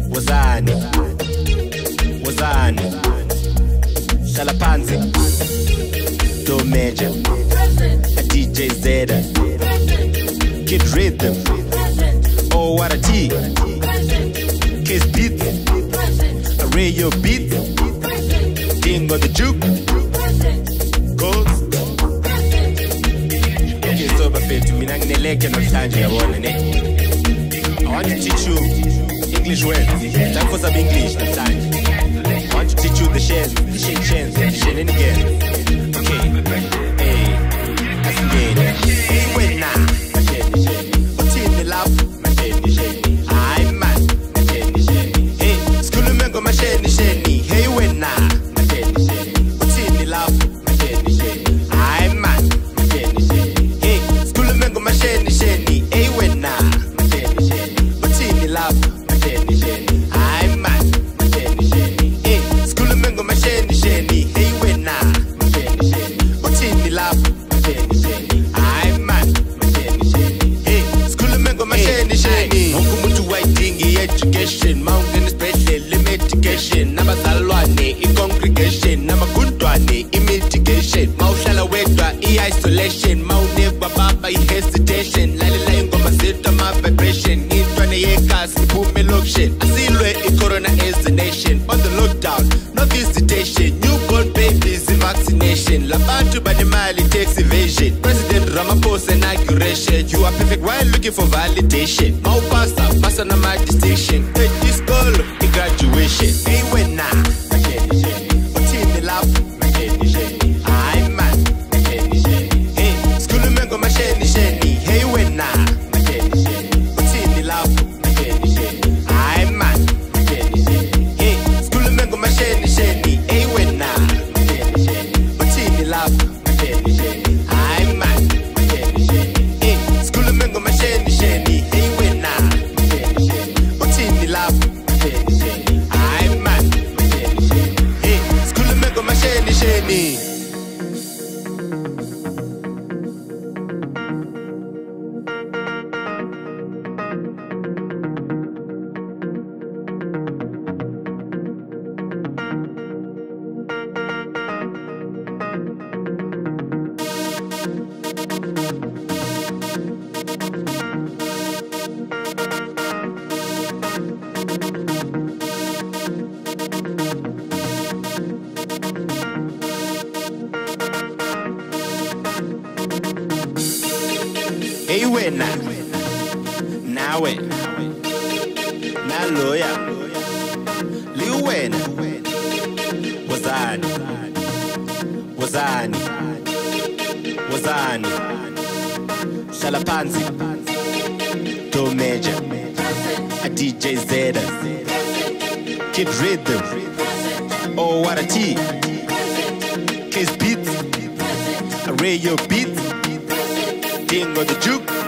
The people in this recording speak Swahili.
Wazani Shalapanzi Do Major a DJ Zeda Kid Rhythm Oh what a T Kiss Beat a Radio Beat Ding on the juke Goals Okay so bafethu mina ngineleke namhlanje yabona ne I want to teach you English words. Time for some English namhlanje. I want to teach you the shares, the shake and again. Okay. Hey. Asingene. Hey wena. Uthini lapho? Hayi man. Hey, sikhulume ngomasheni. Hey wena. Uthini lapho? Hayi man. Hey, sikhulume ngomasheni. Hey wena. Uthini lapho? Hayi man. Hey, sikhulume ngomasheni. Hey wena. Uthini lapho? Hayi man. Hey, sikhulume ngomasheni. Wonke umuntu wayidingi education, mountain special medication, nabazalwane i-congregation, namagundwane i-mitigation, mawuhlala wedwa i-isolation, mawunekwa baba i-hesitation, lalela ingoma zethu ama-vibration, intwane yekhasi iphume elokishini, asilwe i-corona as a nation, on the lockdown, no visitation, newborn babies i-vaccination, labantu banemali tax evasion, President Ramaphosa inauguration, you are perfect while looking for validation, mawupasa, pasa nama distinction, hey, iskolo, i-graduation, hey wena, uthini lapho? Hayi man, hey, sikhulume ngomasheni, hey wena, uthini lapho? Hayi man, hey, sikhulume ngomasheni, hey wena, uthini lapho? Hayi man, hey, sikhulume ngomasheni, hey wena, uthini lapho? Hayi man, hey, sikhulume ngomasheni. Hey wena, nawe, naloya, liwena, wazani, Shalapanzi, Do Major, a DJ Zeda, Kid Rhythm, Oh what a T, Kiss Beat, a Radio Beat, Ding on the juke.